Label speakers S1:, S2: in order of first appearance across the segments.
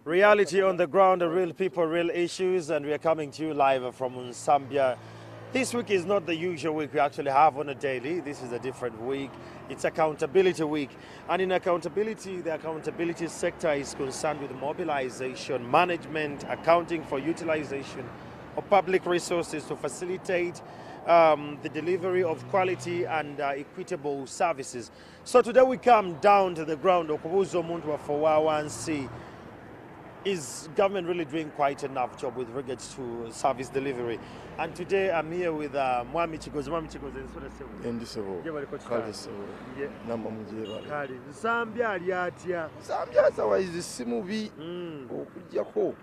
S1: Reality on the ground, real people, real issues, and we are coming to you live from Zambia. This week is not the usual week we actually have on a daily. This is a different week. It's accountability week. And in accountability, the accountability sector is concerned with mobilization, management, accounting for utilization of public resources to facilitate the delivery of quality and equitable services. So today we come down to the ground. Okubuza omuntu waffe owawansi. Is government really doing quite enough job with regards to service delivery? And today I'm here with Mwami Chigozi. Mwami Chigozi,
S2: Endisebo.
S1: Yeah.
S2: Namba mujeba.
S1: Kali. Zambia ali atya.
S2: Zambia sawa izi simubi okujjako.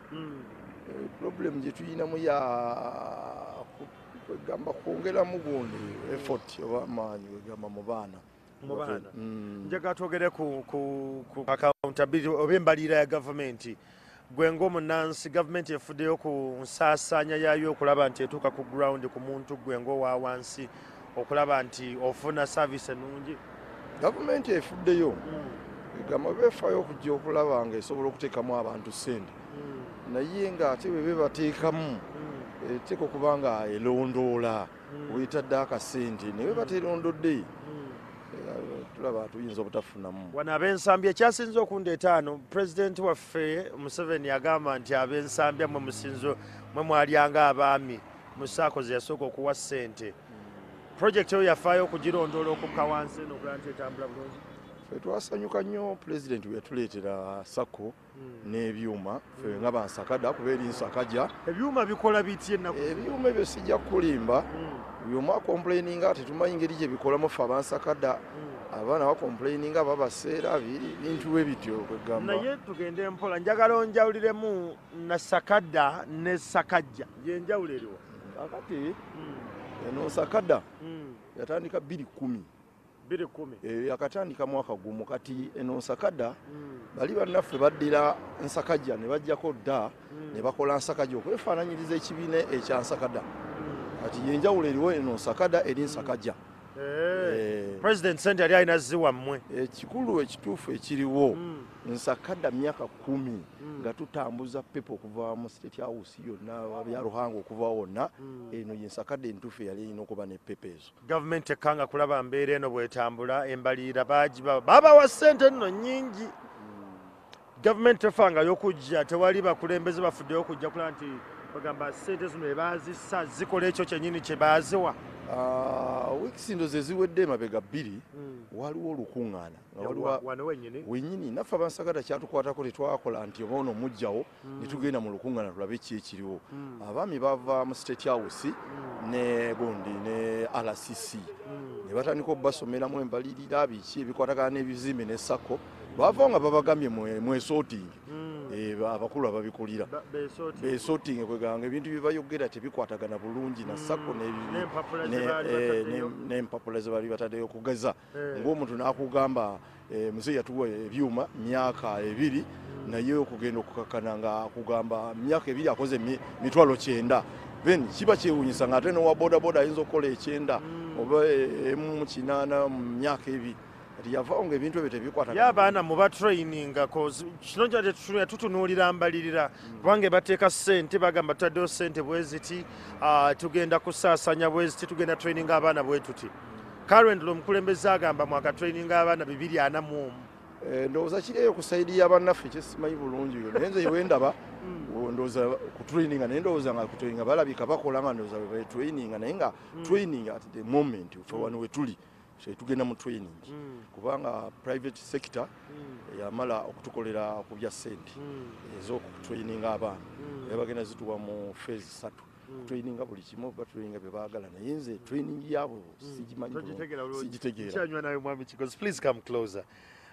S2: Problem je tuyina mu ya gamba kwongera mugundi effort y'amaanyi gamba mu baana.
S1: Njaga twogere ku accountability obembalira ya government. Gwengo munansi government efuddeyo ku nsaasanya yayo okulaba nti etuuka ku ground ku muntu gwengo wa wansi okulaba nti ofuna service ennungi.
S2: Government efuddeyo gamba beefayo okujja okulaba nga esobola okuteekamu abantu ssente naye nga ate bwe bebateekamu eteeka okuba nga elondoola wetadde akasente naye bwe baterondodde tulaba tuyinza obutafunamu.
S1: Wano ab'ensambya ekyasinze okundeeta ano pulezidenti waffe Museveni yagamba nti ab'ensambya mwe musinzo mwe mwalyanga abaami mu ssaako ze yasooka okuwa ssente. Pulojekiti eyo yafaayo okugirondoola okukka wansi n'okulaba nti etambula bulungi.
S2: Ffe twasanyuka nnyo pulezidenti bwe yatuleetera sako n'ebyuma ffe nga bansakada kuba eri nsakajja.
S1: Ebyuma bikola bitya ennaku?
S2: Ebyuma ebyo sijja kulimba byuma complaininga ate tumanyi ngeri gye bikolamu ffe abansakada abaana bakomplaininga babaseera bintu bwe bityo kwegamba.
S1: Naye tugende mpola njagala onjawuliremu na sakada ne sakajja yenjawulo eriwo.
S2: Akati eno sakada yatandika 2010. Yakatandika mwaka gumu kati eno nsakada bali bannaffe baddira nsakajja ne bajjako dda ne bakola nsakajja okwefaananyiriza ekibiina ekya nsakada kati yenjawulo eriwo eno nsakada eri nsakajja.
S1: President sente yali alina ziwa mmwe.
S2: Ekikulu ekituufu ekiriwo nsakada myaka 10 nga tutambuza pepo okuva mu State House yonna bya Ruhango okuva wonna eno yensakada entuufu yali erina okuba ne pepo ezo.
S1: Government ekkanga kulaba mbeera eno bwetambula embalirira babawa ssente nno nnyingi. Government tefangayo okujja tewali bakulembeze bafuddeyo okujja kulaba nti bagamba ssente zino ebaazissa zikola ekyo kyennyini kye baaziwa.
S2: Weeks ndoze ziwedde mabega 2 waliwo olukuŋŋaana
S1: wano
S2: wennyini naffe abansagada kyatukwatako tetwakola nti oba ono mujjawo ne tugenda mu lukuŋŋaana tulabe ki ekiriwo. Abaami bava mu State House ne gondi ne RCC ne batandika obbasomeramu embalirira biki ebikwatagana n'ebizimbe ne sako bava nga babagambye mwesootingi abakulu ababikulira beesootingi kweganga ebintu bye bayogera tebikwatagana bulungi na sako n'empapula ze bali bataddeyo okugeza ng'omuntu n'akugamba muzeeyi yatuwa ebyuma myaka 2 naye okugenda okukakana nga akugamba myaka 2 akoze mitwalo 9 then kiba kyewuunyisa ng'ate n'owa bodaboda ayinza okukola 9 oba emu 8 mu myaka 2 yavaawo ng'ebintu ebyo tebikwata
S1: y'abaana muba traininga kino kyate tutunuulira mbalirira kubanga bateeka ssente bagamba tutaddeyo ssente bweziti tugenda kusaasanya bweziti tugenda traininga abaana bwetuti. Currently omukulembeze agamba mwaka traininga abaana 241.
S2: Ndowooza kiri eyo ku sayidi y'abannaffe kyesimanyi bulungi yo naye nze wendaba ndowooza ku traininga naye ndowooza nga ku traininga balabika bakola nga ndowooza bwe traininga naye nga training at the moment ffe wano we tuli tugenda mu training kubanga private sector yamala okutukolera ku bya ssente ez'okutraininga abaana bagenda zituwa mu phase 3 traininga buli kimu batraininga bye baagala naye nze training yabo sigimanyi sigitegeera.
S1: Kyanywa nawe Mwami Chigozi, please come closer.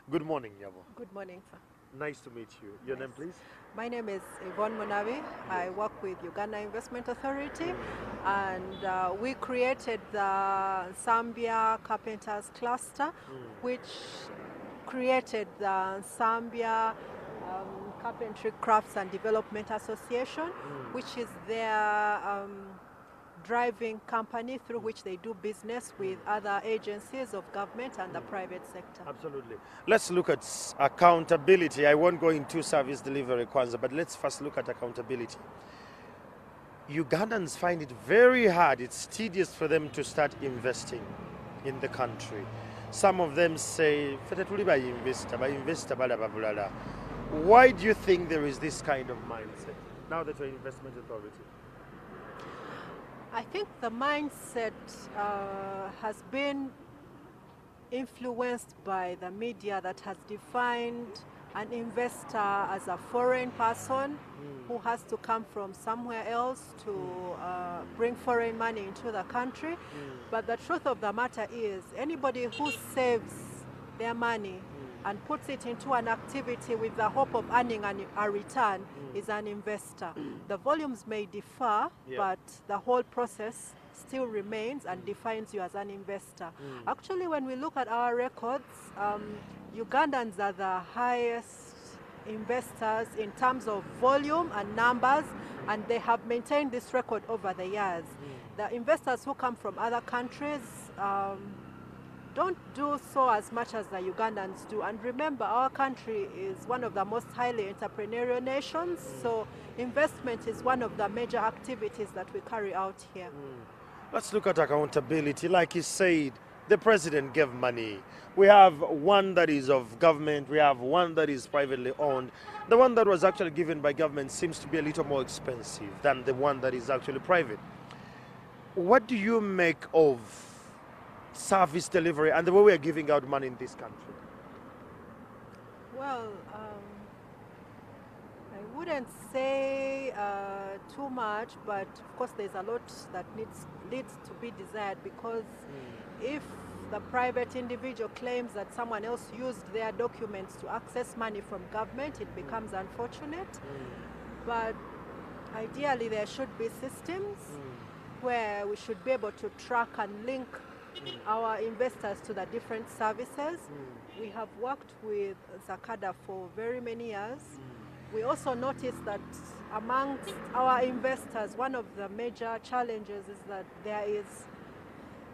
S1: Good morning, Yabo.
S3: Good morning, sir.
S1: Nice to meet you. Your name, please?
S3: My name is Yvonne Munabi. I work with Uganda Investment Authority, and we created the Zambia Carpenters Cluster, which created the Zambia Carpentry Crafts and Development Association, which is their driving company through which they do business with other agencies of government and the private sector.
S1: Absolutely. Let's look at accountability. I won't go into service delivery, Kwanzaa, but let's first look at accountability. Ugandans find it very hard, it's tedious for them to start investing in the country. Some of them say, why do you think there is this kind of mindset now that you're an investment authority?
S3: I think the mindset has been influenced by the media that has defined an investor as a foreign person who has to come from somewhere else to bring foreign money into the country. But the truth of the matter is, anybody who saves their money and puts it into an activity with the hope of earning a return is an investor. The volumes may differ, but the whole process still remains and defines you as an investor. Actually, when we look at our records, Ugandans are the highest investors in terms of volume and numbers, and they have maintained this record over the years. The investors who come from other countries don't do so as much as the Ugandans do. And remember, our country is one of the most highly entrepreneurial nations, so investment is one of the major activities that we carry out here.
S1: Let's look at accountability. Like he said, the president gave money. We have one that is of government, we have one that is privately owned. The one that was actually given by government seems to be a little more expensive than the one that is actually private. What do you make of service delivery and the way we are giving out money in this country?
S3: Well, I wouldn't say too much, but of course there's a lot that needs to be desired, because if the private individual claims that someone else used their documents to access money from government, it becomes unfortunate. But ideally there should be systems where we should be able to track and link our investors to the different services. We have worked with Zakada for very many years. We also noticed that amongst our investors, one of the major challenges is that there is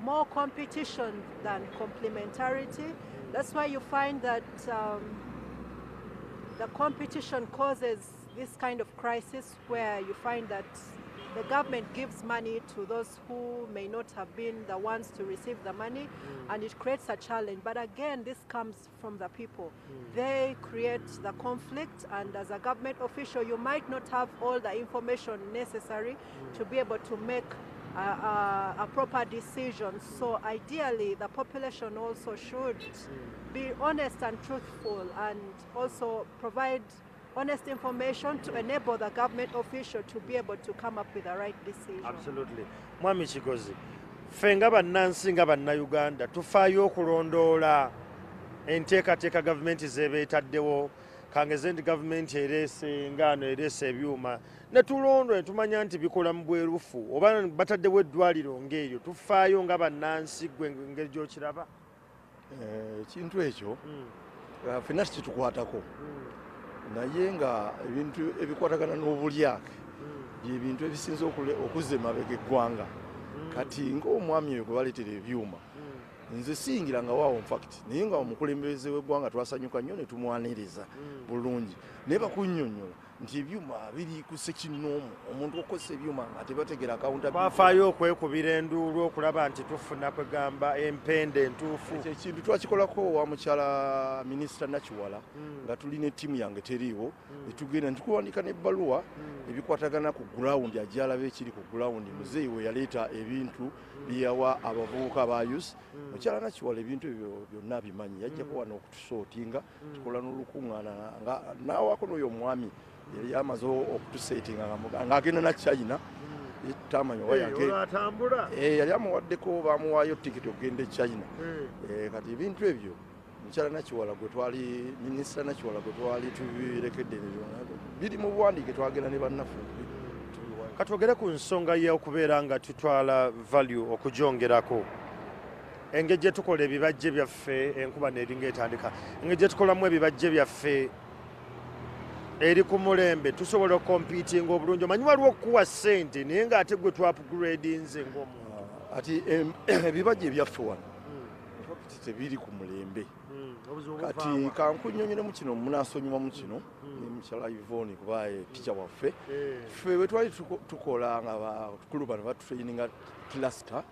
S3: more competition than complementarity. That's why you find that the competition causes this kind of crisis where you find that the government gives money to those who may not have been the ones to receive the money, and it creates a challenge. But again, this comes from the people. They create the conflict, and as a government official, you might not have all the information necessary to be able to make a proper decision. So ideally, the population also should be honest and truthful, and also provide honest information to enable the government official to be able to come up with the right decision.
S1: Absolutely. Mwami Kigozi, ffe nga bannansi nga bannayuganda tufaayo okulondoola enteekateeka gavumenti zebeetaddewo, kangeze nti gavumenti ereese ngaano ereese ebyuma ne tulondwe tumanya nti bikola mu bwerufu oba bataddewo eddwaliro ng'eryo, tufaayo nga bannansi gwe engeri gy'okiraba?
S2: Ekintu ekyo ffenna kitukwatako, naye nga ebintu ebikwatagana n'obulyake byebintu ebisinze okuzza emabega eggwanga. Kati ng'omwami oyo gwe baleetera ebyuma, nze siyingira nga waawo infact, naye nga omukulembeze w'eggwanga twasanyuka nnyo ne tumwaniriza bulungi, naye bakunnyonnyola nti ebyuma biri ku sekinoomu, omuntu okozesa ebyuma nga tebategera akawunta.
S1: Twafaayo okwekubira enduulu okulaba nti tufuna kwegamba empende entuufu.
S2: Ekyo ekintu twakikolako wa mukyala minisita Nakiwala nga tulina ettiimu yange teriiwo, ne tugenda ne tukuwandiika n'ebbaluwa ebikwatagana ku gurawundi, ajja alaba ekiri ku gurawundi. Muzeeyi we yaleeta ebintu byeyawa abavubuka ba youth. Mukyala Nakiwala ebintu ebyo byonna bimanyi, yajjako wano okutusootinga, tukola n'olukuŋŋaana nga naawako n'oyo omwami yali amaze okutuseetinga ng'agenda na China. Tamanyi yali amuwaddeko, bamuwaayo tikiti okugenda e China. Kati ebintu ebyo mukyala Nakiwala gwe twali, minisita Nakiwala gwe twali tubirekedde biri mu buwandiike, twagenda ne bannaffe.
S1: Katwogere ku nsonga y'okubeera nga tutwala value okugyongerako, engeri gye tukola ebibajje byaffe, enkuba n'eringa etandika, engeri gye tukolamu ebibajje byaffe eri ku mulembe tusobola okompitinga obulungi omanyi waliwo okukuwa ssente naye ng'ate gwe twapugradinze ng'omuntu
S2: ati ebibajja ebyaffe wano tebiri ku mulembe kati kankunnyonnyolemu kino munaasonyuwamu kino ne mukyala Yvonne kuba tica waffe ffe bwe twali tukola nga bakulu bano batutraininga cluster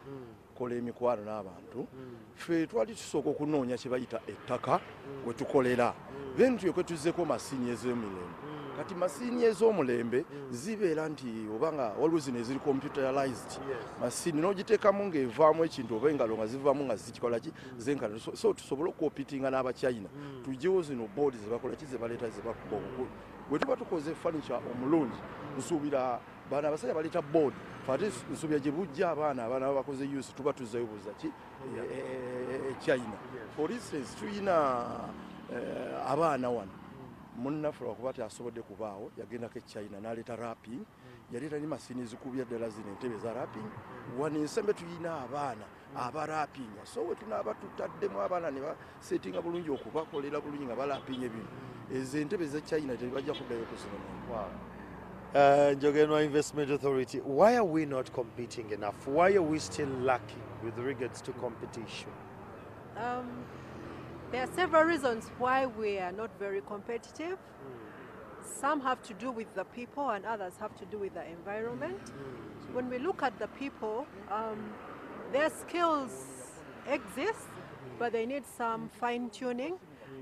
S2: kola emikwano n'abantu ffe twali tusooka okunoonya kye bayita ettaka we tukolera then tuyokwe tuzzeko masiini ez'omulembe kati masiini ez'omulembe zibeera nti oba nga waliwo zino eziri computerized masiini n'ogiteekamu ng'evaamu ekintu oba engalo nga zivaamu nga zikikola ki zenkana so tusobole okukopitinga n'abachina tugyewo zino boodi zebakola ki zebaleeta zebakuba obukulu bwe tuba tukoze furniture omulungi nsuubira bana abasajja baleeta boodi fate nsuubira gye bujja abaana babakoze use tuba tuzzayo buza ki China for instance tuyina abaana wano munnaffe lwakuba tyasobodde kubaawo yagendako China n'aleeta rapping yaleeta ne masiini ezikubya ddala zino entebe za rapping wano ensembe tuyina abaana abarapinga so we tunaaba tutaddemu abaana ne basetinga bulungi okubakolera bulungi nga barapinga ebintu ezo entebe za China tebajja kuddayo kuzino
S1: Uganda Investment Authority, why are we not competing enough? Why are we still lacking with regards to competition?
S3: There are several reasons why we are not very competitive. Some have to do with the people and others have to do with the environment. When we look at the people, their skills exist, but they need some fine-tuning,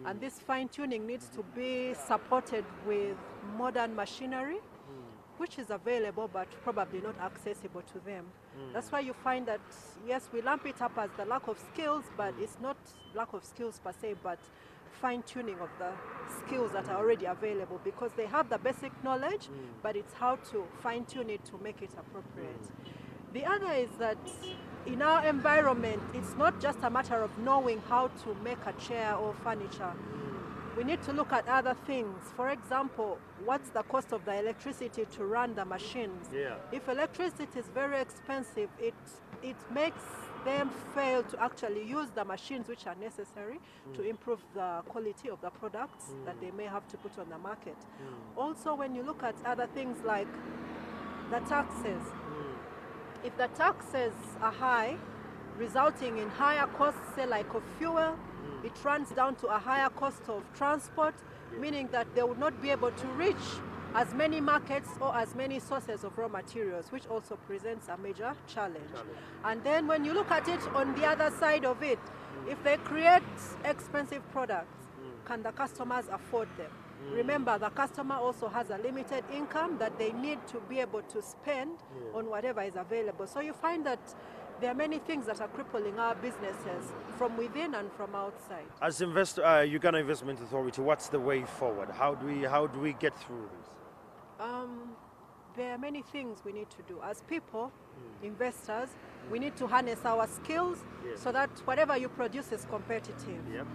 S3: and this fine-tuning needs to be supported with modern machinery, which is available but probably not accessible to them. That's why you find that, yes, we lump it up as the lack of skills, but it's not lack of skills per se, but fine-tuning of the skills that are already available, because they have the basic knowledge, but it's how to fine-tune it to make it appropriate. The other is that in our environment, it's not just a matter of knowing how to make a chair or furniture. We need to look at other things. For example, what's the cost of the electricity to run the machines? If electricity is very expensive, it makes them fail to actually use the machines which are necessary to improve the quality of the products that they may have to put on the market. Also, when you look at other things like the taxes, if the taxes are high, resulting in higher costs, say like of fuel, it runs down to a higher cost of transport, meaning that they would not be able to reach as many markets or as many sources of raw materials, which also presents a major challenge. And then when you look at it on the other side of it, if they create expensive products, can the customers afford them? Remember, the customer also has a limited income that they need to be able to spend on whatever is available. So you find that there are many things that are crippling our businesses from within and from outside.
S1: As Uganda Investment Authority, what's the way forward? How do we get through this?
S3: There are many things we need to do. As people, investors, we need to harness our skills so that whatever you produce is competitive.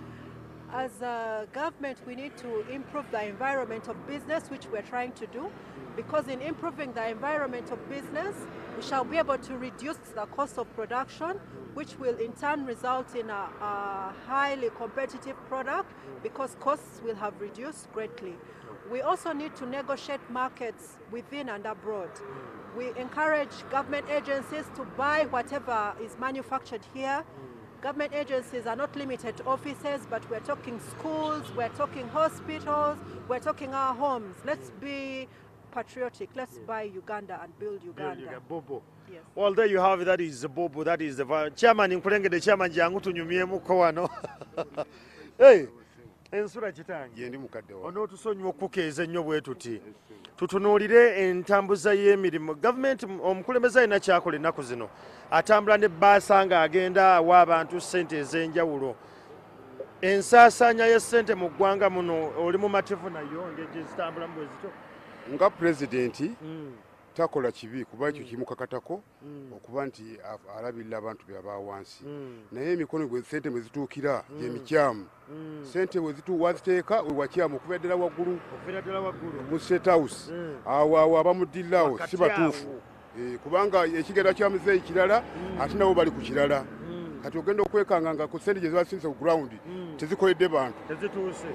S3: As a government, we need to improve the environment of business, which we're trying to do, because in improving the environment of business, we shall be able to reduce the cost of production, which will in turn result in a highly competitive product, because costs will have reduced greatly. We also need to negotiate markets within and abroad. We encourage government agencies to buy whatever is manufactured here. Government agencies are not limited to offices, but we're talking schools, we're talking hospitals, we're talking our homes. Let's be patriotic. Let's buy Uganda and build Uganda.
S1: Bobo.
S3: Yes.
S1: Well, there you have it. That is the Bobo. That is the chairman. The chairman jangu tunyumyemu kwano. Hey, ensura kitangi.
S4: Yendi mukadde wa.
S1: Ono tusonyiwa okukeeza ennyo bwe tuti. Tutunuulire entambuza y'emirimu. Gavumenti omukulembeze alina kyakola ennaku zino. Atambula ne bbaasa ng'agenda awa abantu ssente ez'enjawulo. Ensaasaanya y'essente mu ggwanga muno oli mu matevu nayo ng'egye zitambulamu bwe zito.
S4: Nga pulezidenti takola kibi kuba ekyo kimukakatako okuba nti alabirira abantu byaba wansi. Naye emikono gwe ssente mwe zituukira gy'emikyamu. Ssente bwe waziteeka wakyamu okuva ddala waggulu mu State House awo abamuddirirawo si batuufu. Kubanga ekigenda kya muzeeyi kirala ate nabo bali ku kirala. Kati ogenda okwekanga nga ku ssente gye zibasinze ku ground tezikoledde bantu.
S1: Tezituuse.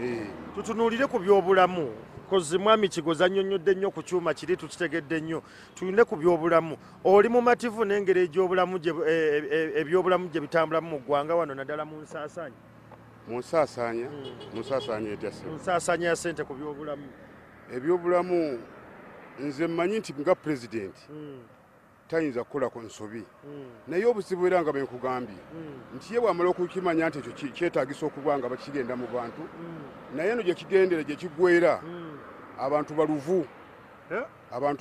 S1: Tutunuulire ku by'obulamu. kozi mwami Kigoza annyonnyodde nnyo ku kyuma kiri tukitegedde nnyo tulinde ku byobulamu oli mumativu n'engeri egy'obulamu ebyobulamu gye bitambulamu mu ggwanga wano naddala mu nsaasaanya nsaasaanya ya ssente ku byobulamu
S4: ebyobulamu nze mmanyi nti nga pulezidenti tayinza kukolako nsobi naye obuzibu era nga benkugambye nti ye bwamala okukimanya nti ekyo kyetaagisa okuba nga bakigenda mu bantu naye no gye kigendera gye kiggwera abantu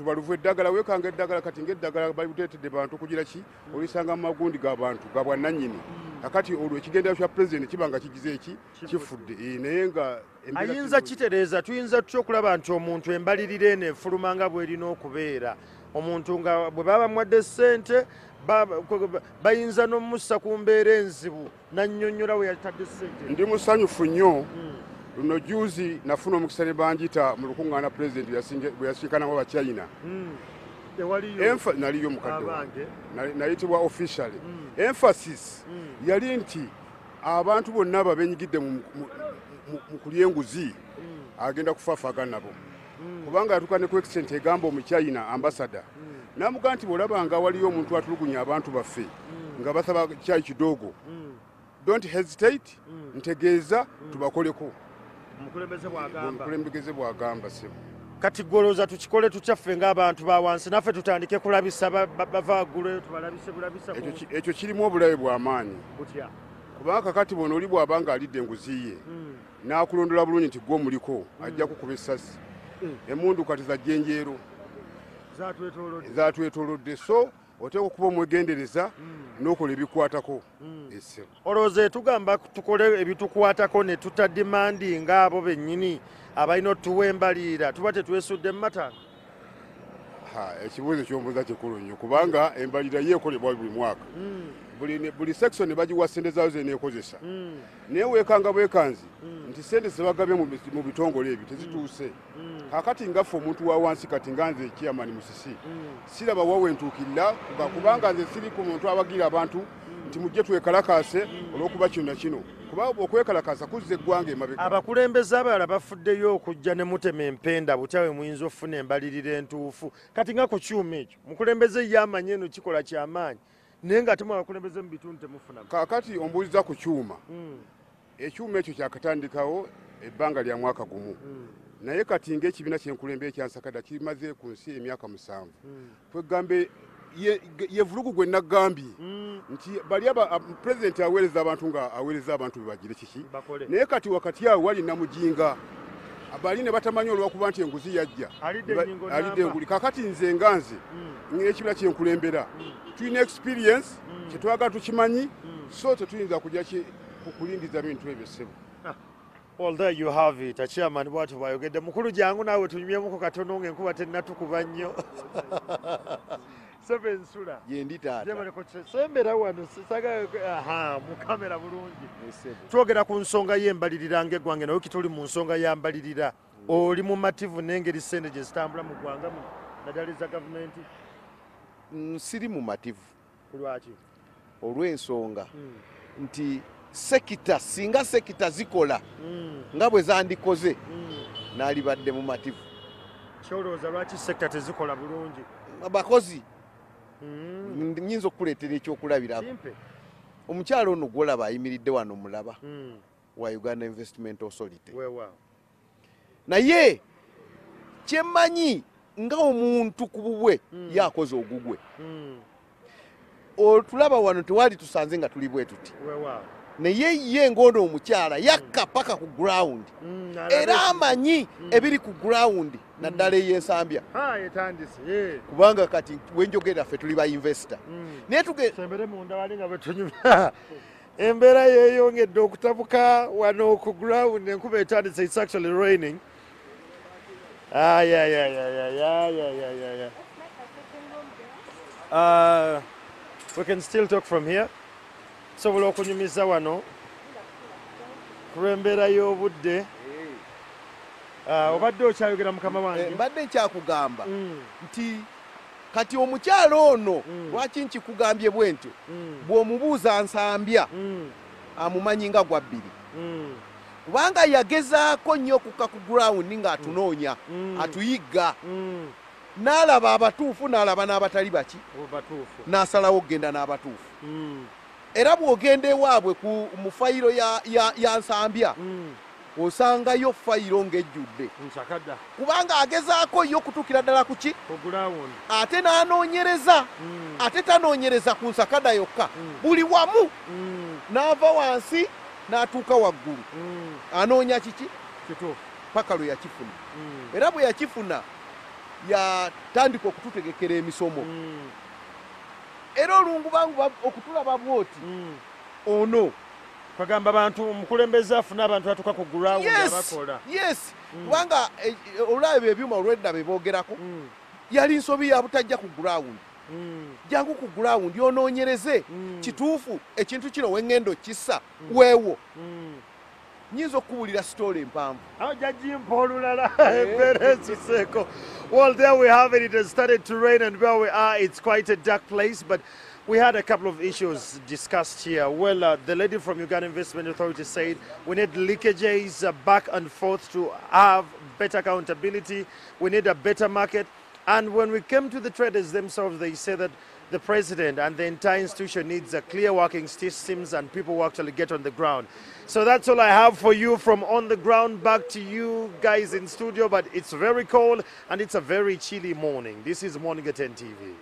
S4: baluvu eddagala wekanga eddagala kati ng'eddagala baliteetedde bantu kugira ki olisanga mu magundi g'abantu ga bwannannyini kakati olwo ekigendera kya pulezidenti kiba nga kigize eki kifudde naye nga
S1: ayinza kitereeza tuyinza tutya okulaba nti omuntu embalirira eno efuluma nga bw'erina okubeera omuntu nga bwe baba bamuwadde ssente bayinza n'omussa ku mbeera enzibu nannyonnyola we yatadde ssente
S4: ndi musanyufu nnyo luno juzi nafuna omukisa ne banjita mu lukuŋŋaana pulezidenti bwe yasinkanamu abachina naliyo mukadde wange nayitibwa officially emphasis yali nti abantu bonna abo abenyigidde mu kulya enguzi agenda kufaafagana nabo kubanga yatuuka ne ku excent egamba omuchina ambasada namugaa nti bw'olabanga waliyo omuntu atulugunya abantu baffe nga basaba kyayi kidogo don't hesitate ntegeeza tubakoleko omukulembeze bw'agamba sebo
S1: kati goloza tukikole tukyaffe ng'abantu ba wansi naffe tutandike kulabisa bava ggulu tubalabise bulabisa
S4: ekyo kirimu obulabe bw'amaanyi kubanga kakati bona oli bw'abanga alidde enguzi ye n'akulondola bulungi nti gwe omuliko ajja kukuba essasi emundu kati za jjenjeero zatwetoolodde so oteeka okuba omwegendereza n'okola ebikwatako essebo
S1: olowooza tugamba tukole ebitukwatako ne tutadimandinga abo bennyini abalina otuwa embalirira tuba tetwesudde mu matanga
S4: ekibuuzo kyombuuza kikulu nnyo kubanga embalirira yeekolebwa buli mwaka buli section bagiwa ssente zaayo zeneekozesa naye weekanga bwekanzi nti ssente zebagabye mu bitongole ebyo tezituuse kakati ngaffe omuntu wa wansi kati nga nze chairman Musisi siraba wawentuukirira kubanga nze siri ku muntu abagira abantu nti mujje twekalakaase olw'okuba kino na kino kuba okwekalakaasa kuzza eggwanga emabega
S1: abakulembeze abalala bafuddeyo okujja ne mutema empenda butya we muyinza okufuna embalirira entuufu kati nga ku kyuma ekyo mukulembeze yamanye eno kikola kyamaanyi naye nga temu abakulembeze mu bitundu temufuna
S4: kakati ombuuliza ku kyuma ekyuma ekyo kyakatandikawo ebbanga lya mwaka gumu naye kati ng'ekibiina kyenkulembe ekyansakada kimaze ku nsi emyaka 7 kwegambe ye vulugu gwe nagambye nti bali pulezidenti aweereza abantu nga aweereza abantu bebagire kiki naye kati wakati awo wali namujinga bali ne batamanyi olwakuba nti enguzi yajja alidde enguli kakati nze nga nze ekibiina kyenkulembera tulina experience kyetwagala tukimanyi so tetuyinza kujja kukulindiza bintu ebyo ssebo
S1: Well, there you have it. Chairman bwatu bayogedde mukulu jangu naawe tunyumyemuko katono ng'enkuba tennatukuba nnyo Sebensula
S2: yendi taata
S1: sembera wano mu kamera bulungi twogera ku nsonga y'embalirira ng'eggwanga naye kituli mu nsonga y'ambalirira oli mumativu n'engeri ssente gye zitambula mu ggwanga mu naddala za gavumenti
S2: siri mumativu
S1: lwaki
S2: olw'ensonga nti sekita singa sekita zikola nga bwe zandikoze n'alibadde mu mativu
S1: kyolowooza lwaki sekita tezikola bulungi
S2: abakozi nyinza okukuleetera ekyokulabirako omukyalo ono gwolaba ayimiridde wano mulaba wa Uganda Investment Authority naye kyemmanyi nga omuntu ku bubwe yakoze ogugwe otulaba wano tewali tusanze nga tuli bwe tuti naye ye ng'ono omukyala yakka paka ku ground era amanyi ebiri ku ground naddala ey'ensambya kubanga kati wenjogera ffe tuli ba investor naye
S1: embeera yeeyongedde okutabuka wano ku ground enkuba etandise it's actually raining we can still talk from here sobola okunyumiza wano kulw'embeera y'obudde obadde okyayogera mukama wange
S2: mbadde nkyakugamba nti kati omukyalo ono lwaki nkikugambye bwe ntyo bw'omubuuza nsambya amumanyi nga gwa bbiri
S5: kubanga yagezaako nnyo okukka ku ground ng'atunoonya atuyigga n'alaba abatuufu n'alaba n'abatali baki n'asalawo okgenda n'abatuufu era bw'ogenda ewaabwe mu fayiro ya Nsambya osangayo fayiro ng'ejjudde kubanga agezaako yo okutuukira ddala ku ki ate n'anoonyereza ate tanoonyereza ku Nsakada yokka buli wamu n'ava wansi n'atuuka waggulu anoonya kiki paka lwe yakifuna era bwe yakifuna yatandika okututegekera emisomo era olungubangu okutulaba bwoti ono
S1: kwagamba abantu omukulembeze afuna abantu batuuka ku ground abakola
S5: yes kubanga olaba ebyuma olwedda be boogerako yali nsobi ya butajja ku ground jangu ku ground yonoonyereze kituufu ekintu kino wengendo kissa weewo nyinza okubuulira story empanvu
S1: jajimpa olulala embeera ekiseeko. Well, there we have it. It has started to rain, and where we are, it's quite a dark place, but we had a couple of issues discussed here. Well, the lady from Uganda Investment Authority said we need leakages back and forth to have better accountability. We need a better market. And when we came to the traders themselves, they said that the president and the entire institution needs a clear working systems and people who actually get on the ground. So that's all I have for you from on the ground. Back to you guys in studio, but it's very cold and it's a very chilly morning. This is Morning at 10 TV.